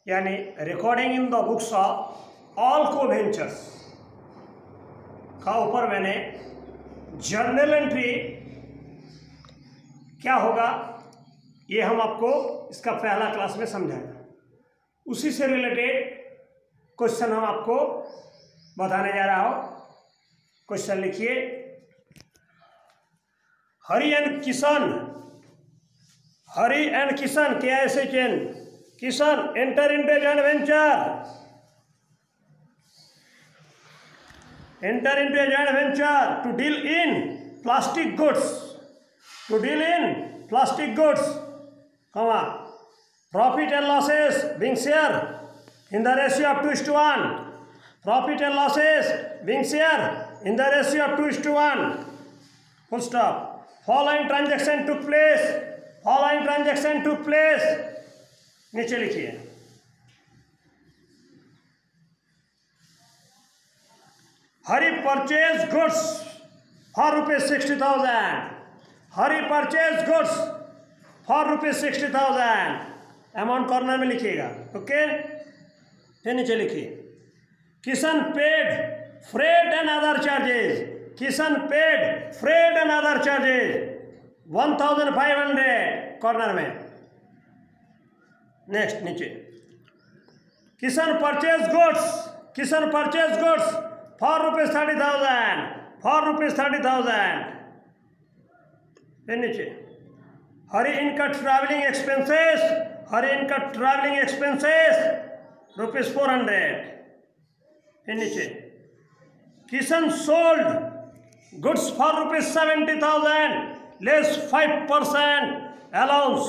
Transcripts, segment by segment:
यानी recording in the books of all को ventures का ऊपर मैंने जर्नल एंट्री क्या होगा ये हम आपको इसका पहला क्लास में समझाएंगे। उसी से रिलेटेड क्वेश्चन हम आपको बताने जा रहा हूँ। क्वेश्चन लिखिए, Hari and Kishan KISHN Kishan enter into joint venture to deal in plastic goods, profit and losses being share in the ratio of 2:1. Profit and losses being share in the ratio of 2:1. Full stop. Following transaction took place. नीचे लिखिए, Hari purchase goods for ₹60,000. Hari purchase goods for ₹60,000. Amount corner में लिखिएगा, okay. फिर नीचे लिखिए, Kishan paid freight and other charges. 1,500 corner में. Next नीचे, Kishan purchase goods for ₹30,000. फिर नीचे, हरी इनकम ट्रैवलिंग एक्सपेंसेस ₹400. फिर नीचे, Kishan sold goods for ₹70,000 less 5% allowance.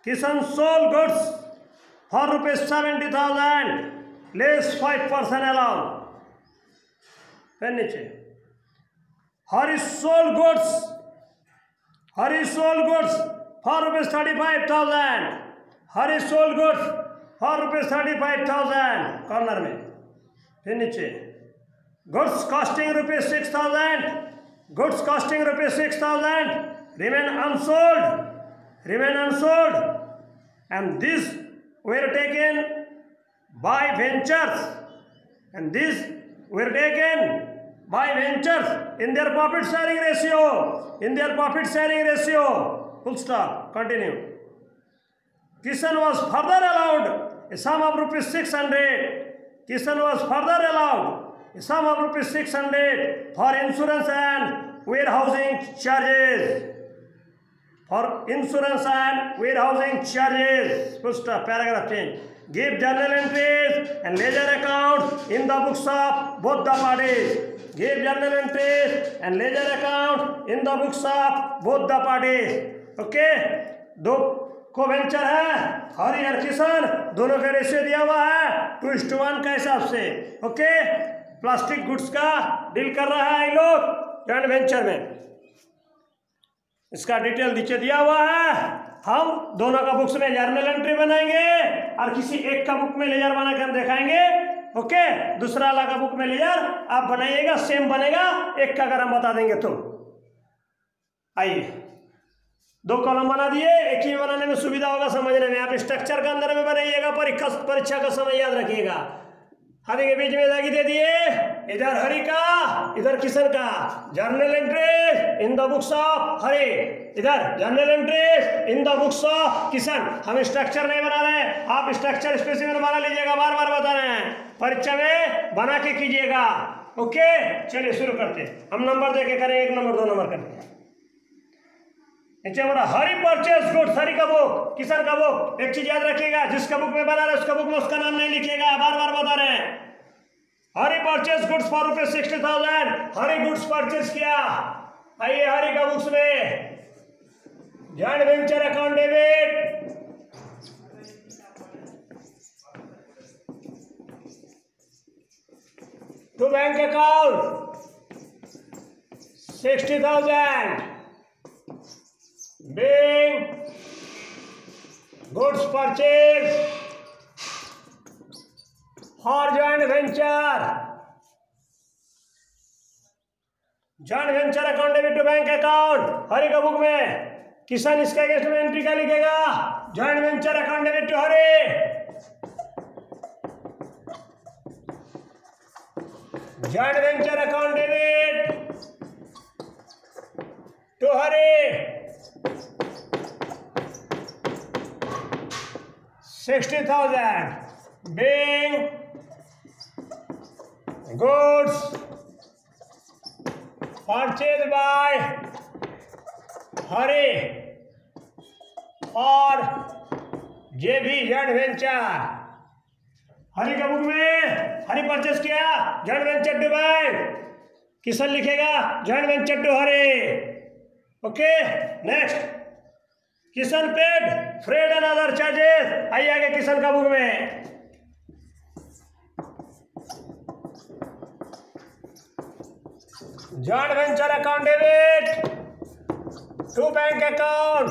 Kishan sold goods for ₹70,000 less 5% allowance. फिर नीचे, Hari sold goods for ₹35,000. Hari sold goods for ₹35,000 corner में. फिर नीचे, goods costing ₹6,000 remain unsold and these were taken by ventures in their profit sharing ratio. Full stop. Continue. Kishan was further allowed a sum of ₹600 for insurance and warehousing charges. Full stop. Paragraph change. Give journal entries and ledger accounts in the books of both the parties. Okay, दो को venture है, हरी और किशन, दोनों का ratio दिया हुआ है 2:1 के हिसाब से. ओके, प्लास्टिक गुड्स का डील कर रहा है ये लोग जॉइंट वेंचर में. इसका डिटेल नीचे दिया हुआ है. हम दोनों का बुक्स में जर्नल एंट्री बनाएंगे और किसी एक का बुक में लेजर बना कर हम दिखाएंगे. ओके, दूसरा वाला का बुक में लेजर आप बनाइएगा, सेम बनेगा. एक का अगर हम बता देंगे तो आइए, 2 कॉलम बना दिए. एक ही बनाने में सुविधा होगा समझने में. आप स्ट्रक्चर के अंदर में बनाइएगा, परीक्षा का समय याद रखिएगा. हरी के बीच में दागी दे दिए, इधर हरी का इधर किशन का. Journal entries in the books of Hari, इधर journal entries in the books of Kishan. हम स्ट्रक्चर नहीं बना रहे हैं, आप स्ट्रक्चर स्पेसिफिक बना लीजिएगा. बार बार बता रहे हैं, परीक्षा में बना के कीजिएगा. ओके, चलिए शुरू करते हैं. हम नंबर दे के करें, 1 नंबर 2 नंबर करते हैं. नीचे हमारा हरी परचेज गुड्स, हरी का बुक, किशन का बुक. एक चीज याद रखिएगा, जिसका बुक में बना रहे उसका बुक में उसका नाम नहीं लिखिएगा. बार बार बता रहे हैं, Hari purchase goods for ₹60,000. Hari goods purchase किया. आइए हरी का बुक्स में joint venture account debit, to bank account 60,000 being goods purchased for joint venture. Joint venture account debit to bank account. Hari का बुक में किसान इसके अगेंस्ट में एंट्री क्या लिखेगा? Joint venture account debit to Hari. joint venture account debit to Hari 60,000 being goods purchased by Hari और JV joint venture। Hari का book में हरी परचेस किया joint venture to bank, Kisan लिखेगा joint venture to Hari. Okay next, Kisan paid freight and other charges. आइए आगे किसान का book में joint venture account debit to bank account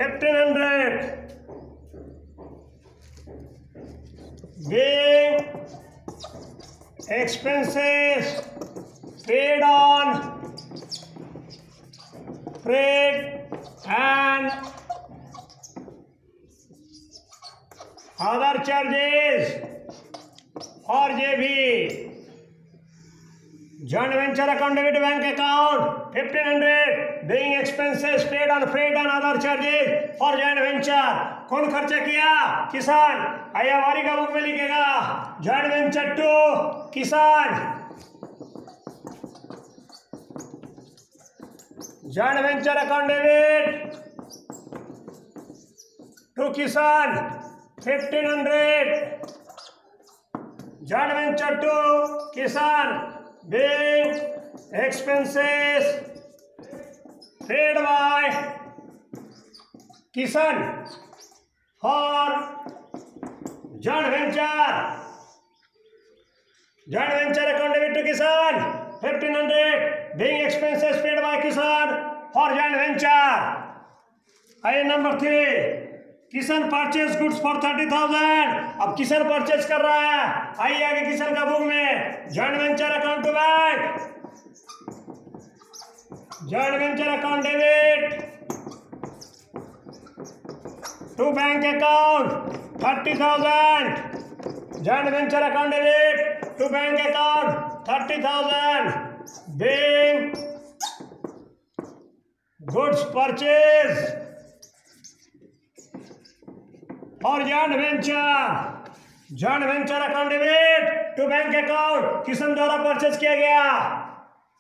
1500 being expenses paid on freight and other charges for JV joint venture account debit to bank account 1500 being expenses paid on freight and other charges for joint venture। कौन खर्चा किया? किसान। आइए हमारी का book में लिखेगा joint venture to किसान, joint venture account debit to किसान 1500 joint venture to किसान being expenses paid by Kisan for joint venture account debit to Kisan 1500 being expenses paid by Kisan for joint venture। आइए number 3, किसान purchase goods for 30,000। अब किसान purchase कर रहा है। आइए आगे किसान का बुक में joint venture account to bank, joint venture account debit to bank account 30,000, joint venture account debit to bank account 30,000 being goods purchase और joint venture account debit to bank account Kisan द्वारा purchase किया गया।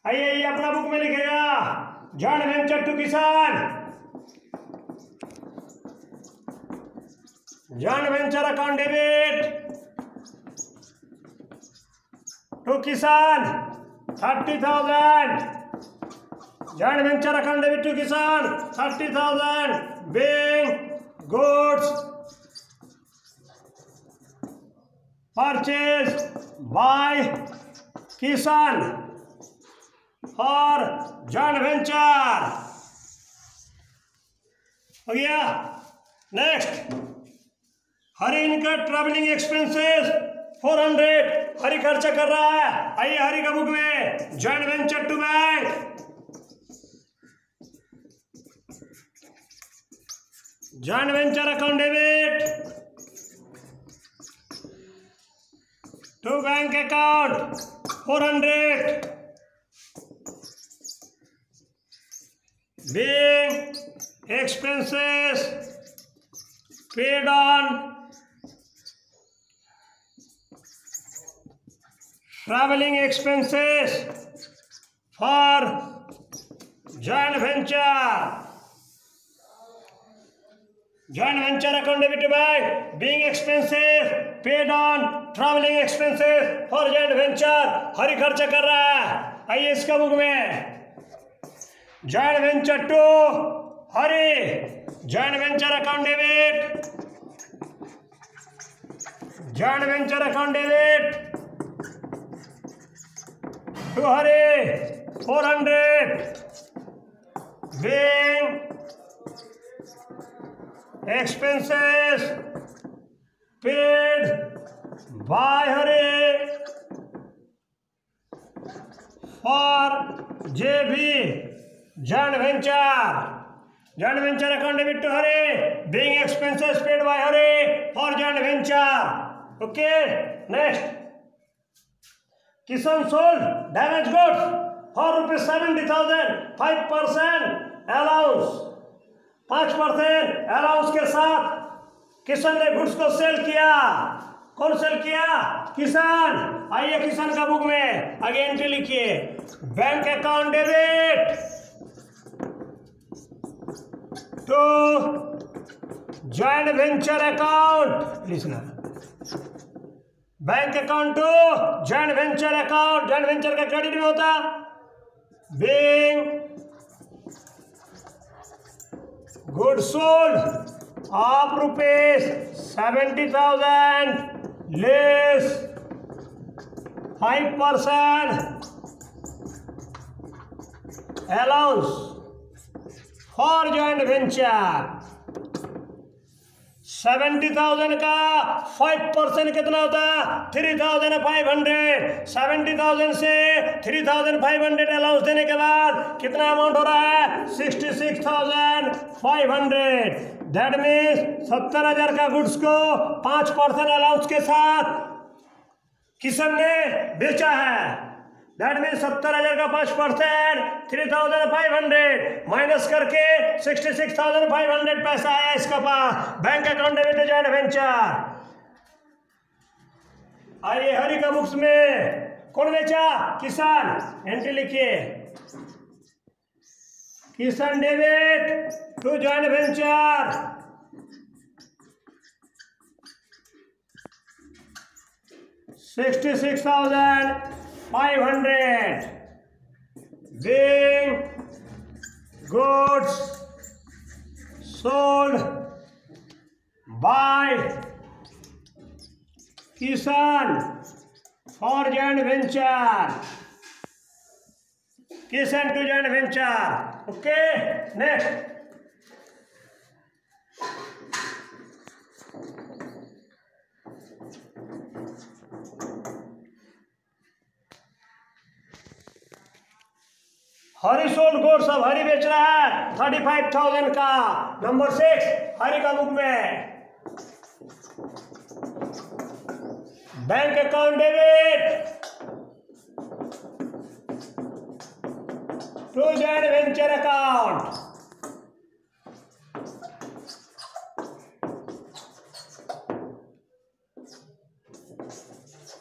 आइए ये अपना book में लिखेगा joint venture to Kisan, joint venture account debit to Kisan 30,000, joint venture account debit to Kisan 30,000 being goods purchased by Kisan for joint venture। हो गया। नेक्स्ट, हरी इनका ट्रैवलिंग एक्सपेंसेस 400 हरी खर्चा कर रहा है। आइए हरी का बुक में joint venture to bank, joint venture account debit to bank account 400 being expenses paid on traveling expenses for joint venture, joint venture account debit to bank being expenses paid on traveling expenses for joint venture। हरी खर्चा कर रहा है। आइए इसका book में joint venture to Hari, joint venture account debit, joint venture account debit to Hari 400 being expenses paid by Hari for JV joint venture। joint venture account debit to Hari, being expenses paid by Hari for joint venture. Okay, next. Kisan sold damaged goods for rupees 70,000, 5% allowance, 5% allowance के साथ किसान ने goods को cell किया। कौन cell किया? किसान। आइए किसान का बुक में आगे एंट्री लिखिए, bank account debit to joint venture account, लिखना bank account to joint venture account. Joint venture का क्रेडिट में होता being good sold of rupees 70,000 less 5% allowance for joint venture। 70,000 का 5% कितना होता है? 3,500। 70,000 से 3,500 अलाउंस देने के बाद कितना अमाउंट हो रहा है? 66,500। दैट मीन्स 70,000 का गुड्स को 5% अलाउंस के साथ किसान ने बेचा है। दैट मीन्स 70,000 का 5% 3,500 माइनस करके 66,500 पैसा आया इसका पास। Bank account debit joint venture. आइए हरि का बुक्स में कौन बेचा? किसान। एंट्री लिखिए, Kisan debit to joint venture 66,500 being goods sold by Kisan for joint venture. Kisan to joint venture. Okay, next. Hari sold goods, अब हरी बेच रहा है 35,000 का। नंबर 6 हरी का बुक में bank account debit to joint venture account.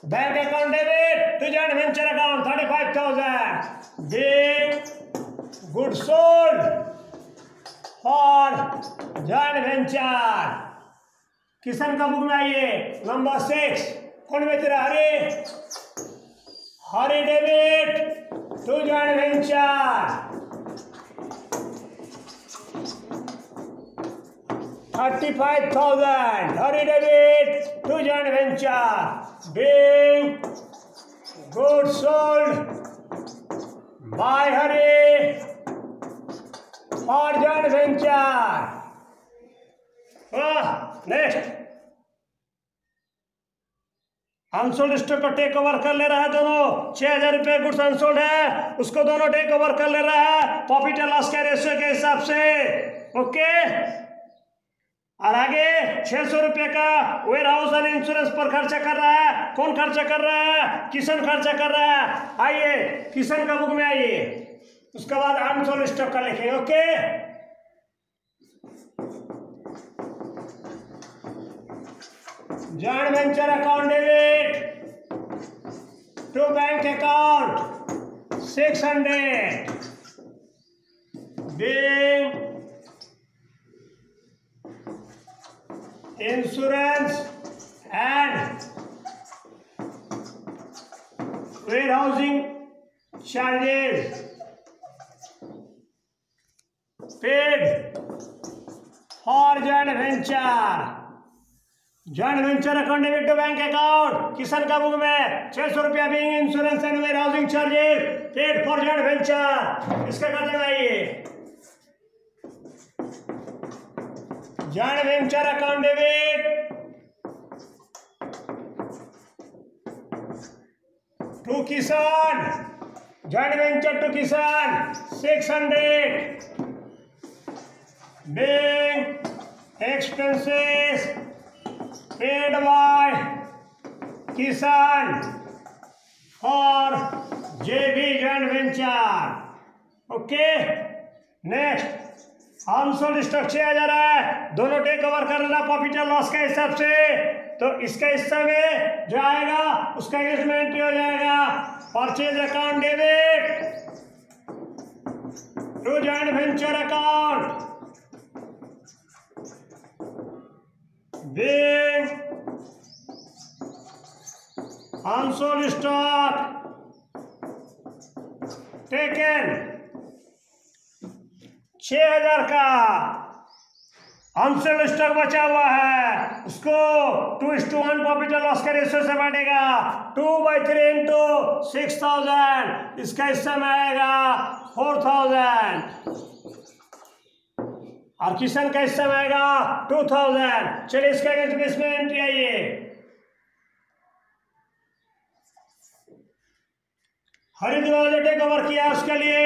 Bank account debit to joint venture account 35,000 being good sold for joint venture। किसान का book में आइए, नंबर 6 कौन बेच रहा? Hari. Hari debit to joint venture 35,000 Hari debit to joint venture being good sold by Hari for joint venture। Next, unsold stock को take over कर ले रहा है दोनों। 6,000 रुपये गुड्स अनसोल्ड है, उसको दोनों टेक ओवर कर ले रहा है प्रॉफिट एंड लॉस के रेशियो के हिसाब से। ओके, और आगे 600 रुपये का वेयर हाउस एंड इंश्योरेंस पर खर्चा कर रहा है। कौन खर्चा कर रहा है? किसान खर्चा कर रहा है। आइए किसान का बुक में आइए, उसके बाद अनसोल्ड स्टॉक का लिखेंगे। Okay, joint venture account debit to bank account 600 being insurance and warehousing charges paid for joint venture। Joint venture account debit to bank account Kisan का बुक में 600 रुपया being insurance and warehousing charges paid for joint venture. इसका कर देना ये joint venture account debit to Kisan, joint venture to Kisan 600 being expenses paid by Kisan for JV joint venture. Okay, next unsold stock 6000 है, दोनों take over कर लेना profit and loss के हिसाब से। तो इसका हिस्सा में जो आएगा उसका इसमें एंट्री हो जाएगा purchase account debit to joint venture account being unsold stock taken 6000 का अनसोल्ड स्टॉक बचा हुआ है, उसको 2:1 प्रॉफिट एंड लॉस के रेशियो से बांटेगा 2/3 इंटू 6000, इसका हिस्सा में आएगा 4000 और किशन का हिस्सा में आएगा 2000। चलिए इसका इसमें एंट्री आइए। हरिद्वार जो टेक ओवर किया उसके लिए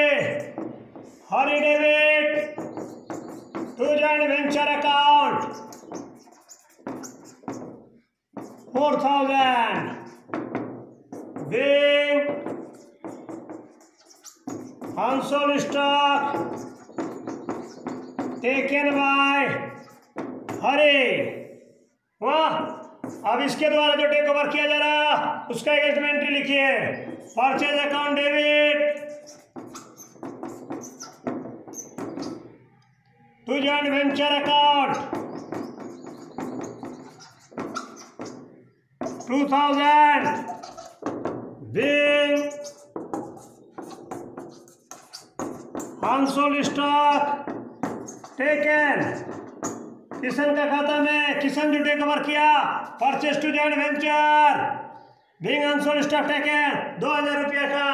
Hari debit to joint venture account 4000 being unsold stock taken by Hari. वाह, अब इसके द्वारा जो टेक ओवर किया जा रहा उसका एक एंट्री लिखिए purchase account debit to joint venture account 2000 being unsold stock taken Kishan का खाता में, किशन जो टेक ओवर किया purchase to joint venture being unsold stock taken 2000 रुपये का।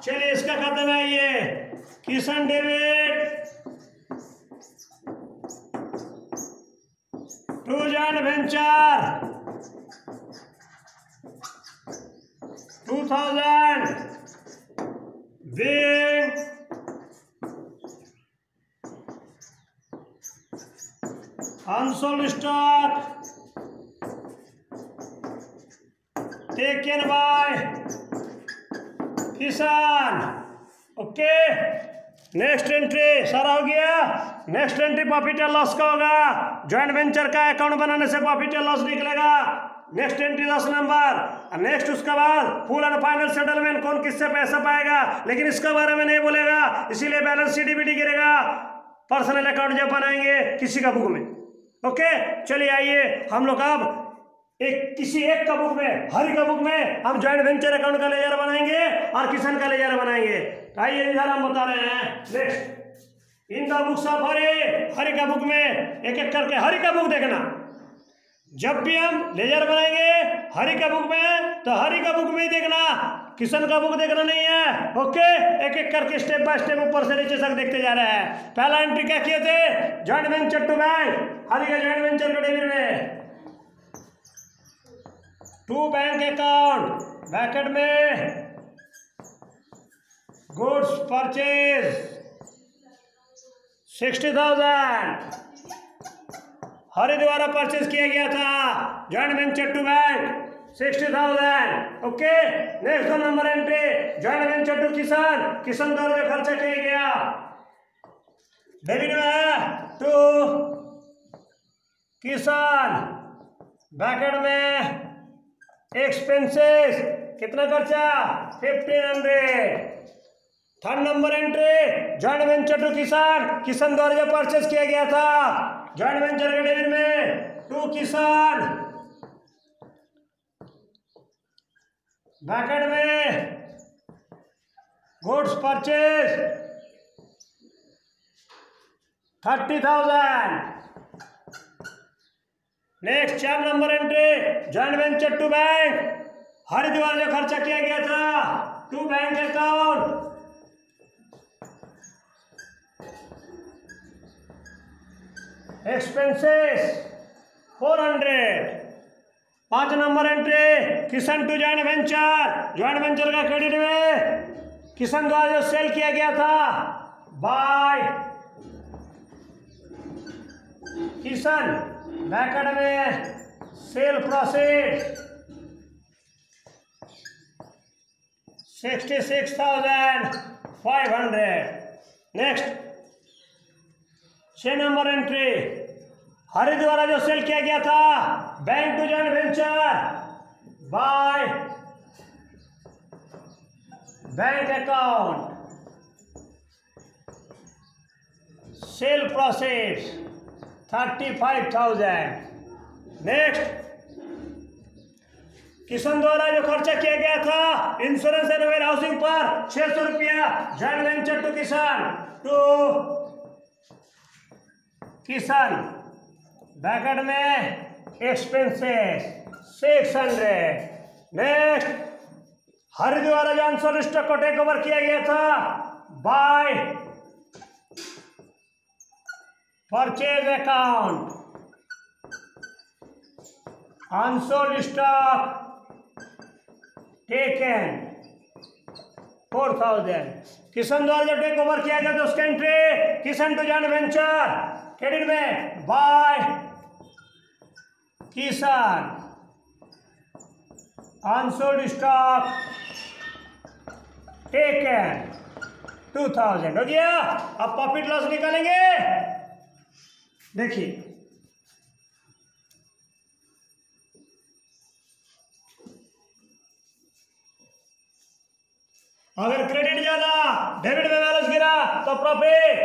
चलिए इसका खाता में आइए Kishan debit to joint venture 2000 being unsold stock taken by Kishan. Okay, next entry सारा हो गया। Next entry profit and loss का होगा। जॉइंट वेंचर का अकाउंट बनाने से प्रॉफिट एंड लॉस निकलेगा। Next entry 10 number. नेक्स्ट उसके बाद फुल एंड फाइनल सेटलमेंट, कौन किससे पैसा पाएगा, लेकिन इसके बारे में नहीं बोलेगा, इसीलिए बैलेंस शीट भी गिरेगा पर्सनल अकाउंट जब बनाएंगे किसी का बुक में। ओके, चलिए आइए हम लोग अब किसी एक का बुक में, हरि का बुक में हम जॉइंट वेंचर अकाउंट का लेजर बनाएंगे और किसान का लेजर बनाएंगे। आइए इधर हम बता रहे हैं। Next in the books of Hari का बुक में एक एक करके हरि का बुक देखना। जब भी हम लेजर बनाएंगे हरि का बुक में तो हरि का बुक में ही देखना, किशन का बुक देखना नहीं है। ओके, एक एक करके स्टेप बाय स्टेप ऊपर से नीचे तक देखते जा रहे हैं। पहला एंट्री क्या किए थे, joint venture to bank, Hari का जॉइंट वेंचर के डेबिट में टू बैंक अकाउंट ब्रैकेट में गुड्स परचेज 60,000 हरि द्वारा परचेज किया गया था joint venture to bank 60,000। Okay, next number entry joint venture to Kishan, Kishan द्वारा जो खर्चा किया गया डेबिट में टू किसान ब्रैकेट में एक्सपेंसेस कितना खर्चा 1500। Third number entry joint venture to Kishan, Kishan द्वारा जो परचेज किया गया था जॉइंट वेंचर के डेबिट में टू किसान ब्रैकेट में goods purchase 30,000। Next 4 number entry joint venture to bank, Hari द्वारा जो खर्चा किया गया था to bank account expenses 400। 5 number entry Kishan to joint venture का क्रेडिट में किसान द्वारा जो सेल किया गया था बाय किशन बैकएंड में sale proceed 66,500। Next 6 number entry, Hari द्वारा जो सेल किया गया था bank to joint venture by bank account, sale proceed 35,000। Next Kishan द्वारा जो खर्चा किया गया था इंश्योरेंस एंड वेयर हाउसिंग पर 600 रुपया, joint venture to Kishan bracket में एक्सपेंसेस 600। नेक्स्ट हरि द्वारा जो अनसोल्ड स्टॉक को टेक ओवर किया गया था by purchase account, unsold stock taken 4,000। Kishan द्वारा जो टेक ओवर किया गया था उसका entry Kishan to joint venture credit में by Kishan, unsold stock taken 2,000 हो गया। अब प्रॉफिट लॉस निकालेंगे। देखिए अगर क्रेडिट ज्यादा डेबिट में बैलेंस गिरा तो प्रॉफिट,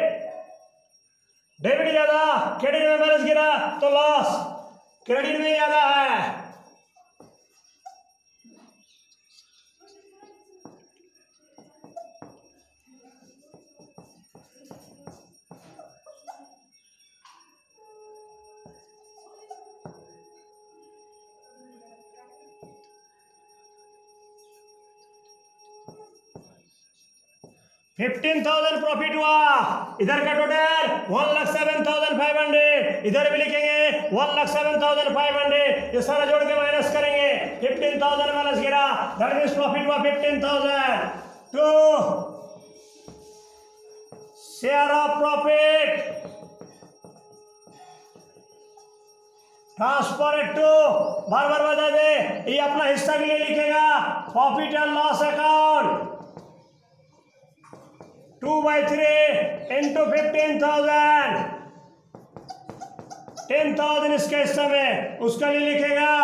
डेबिट ज्यादा क्रेडिट में बैलेंस गिरा तो लॉस, क्रेडिट में ज्यादा है $15,000 प्रॉफिट हुआ। इधर का टोटल 1,07,500, इधर भी लिखेंगे 1,07,500, ये सारा जोड़ के माइनस करेंगे। 15,000 बैलेंस गिरा, दैट मींस प्रॉफिट हुआ 15,000 to share of profit transfer to, बार बार बता दे, ये अपना हिस्सा के लिए लिखेगा profit and loss account 2/3 into 15,000, 10,000 इसके हिस्से में, उसका लिए लिखेगा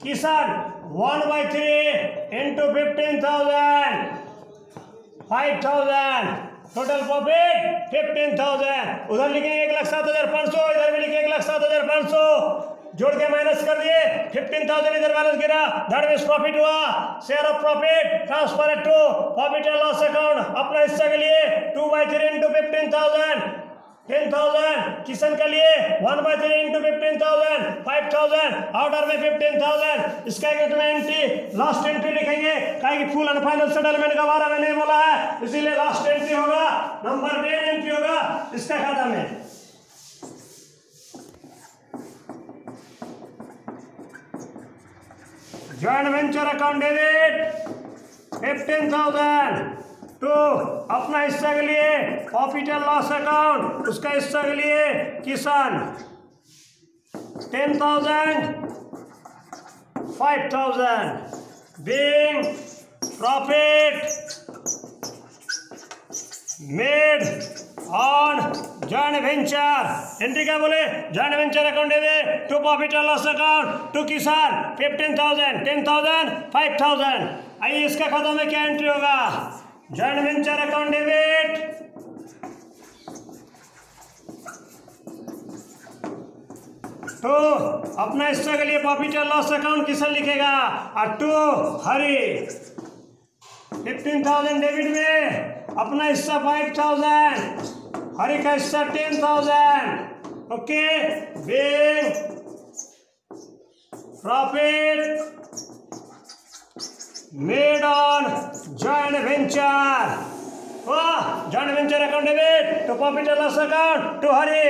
किसान 1/3 इंटू 15,000 5,000, टोटल प्रॉफिट 15,000। उधर लिखेंगे 1,07,500, इधर भी लिखेंगे 1,07,500, जोड़ के माइनस कर दिए। 15,000 इधर बैलेंस गिरा, दैट मींस प्रॉफिट हुआ। Share of profit transfer to profit and loss account, अपना हिस्सा के लिए 2/3 इंटू 15,000 10,000, किसान के लिए 1/3 इंटू 15,000 5,000, ऑर्डर में 15,000। इसका में एंट्री लास्ट एंट्री लिखेंगे, कहीं फुल एंड फाइनल सेटलमेंट का बारे में नहीं बोला है, इसीलिए लास्ट एंट्री होगा नंबर 10 एंट्री होगा इसका खाता में। Joint venture account debit 15,000 to अपना हिस्सा के लिए प्रॉफिट एंड लॉस अकाउंट, उसका हिस्सा के लिए किसान 10,000 5,000 being profit made on joint venture। Entry क्या बोले, joint venture account debit to profit and loss account to Kishan 15,000 10,000 5,000। आइए इसका खाता में क्या एंट्री होगा, जॉइंट वेंचर अकाउंट डेबिट तो अपना हिस्सा के लिए प्रॉफिट एंड लॉस अकाउंट किसान लिखेगा और टू हरी 15,000 डेबिट में अपना हिस्सा 5,000, हरी का हिस्सा 10,000। Okay, big profit made on joint venture, joint venture account debit to profit and loss account to Hari.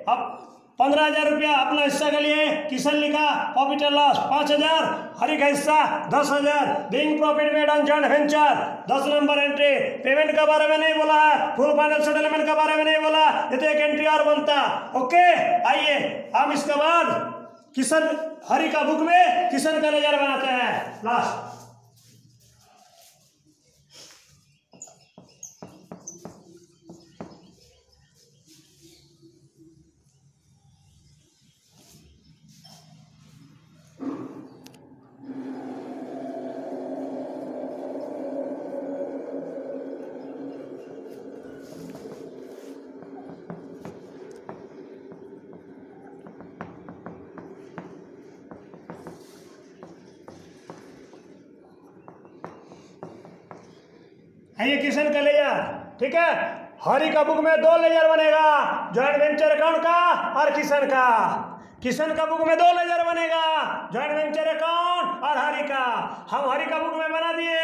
अब 15,000 रुपया अपना हिस्सा के लिए किशन लिखा, प्रॉफिट एंड लॉस 5,000, हरि का हिस्सा 10,000, being profit made on joint venture 10 number entry. Payment के बारे में नहीं बोला है, फुल फाइनल सेटलमेंट के बारे में नहीं बोला, ये तो एक एंट्री और बनता। ओके, आइए हम इसके बाद किशन हरि का बुक में किशन का लेजर बनाते हैं लास्ट। ये किशन का लेजर, ठीक है। हरि का बुक में 2 लेजर बनेगा, जॉइंट वेंचर अकाउंट का और किशन का। किशन का बुक में 2 लेजर बनेगा, जॉइंट वेंचर अकाउंट और हरि का। हम हरि का बुक में बना दिए,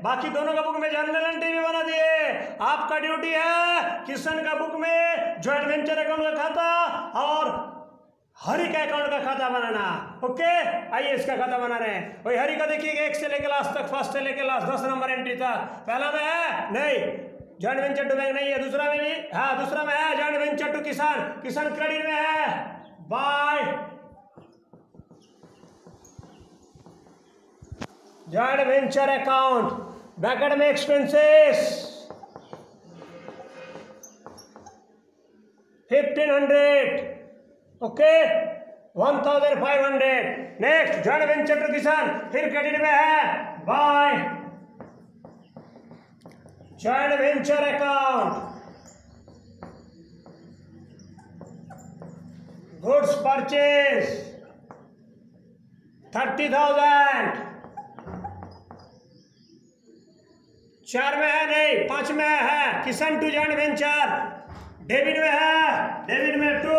बाकी दोनों का बुक में जर्नल एंट्री भी बना दिए। आपका ड्यूटी है किशन का बुक में जॉइंट वेंचर अकाउंट का खाता और हरि का अकाउंट का खाता बनाना। ओके, आइए इसका खाता बना रहे हैं। वही हरि का देखिएगा 1 से लेकर लास्ट तक, फर्स्ट से लेकर लास्ट 10 नंबर एंट्री तक। पहला में है नहीं, जॉइंट वेंचर टू बैंक नहीं है। दूसरा में भी, हाँ दूसरा में है जॉइंट वेंचर टू किसान, किसान क्रेडिट में है by joint venture account, bracket में expenses 1500, okay 1500। Next joint venture to किसान, फिर क्रेडिट में है by joint venture account, goods purchase 30,000। 4 में है नहीं, 5 में है किसान टू जॉइंट वेंचर, डेबिट में है, डेबिट में to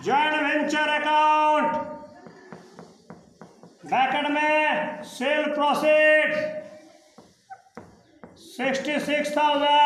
joint venture account, bracket में सेल प्रोसीड 66,000।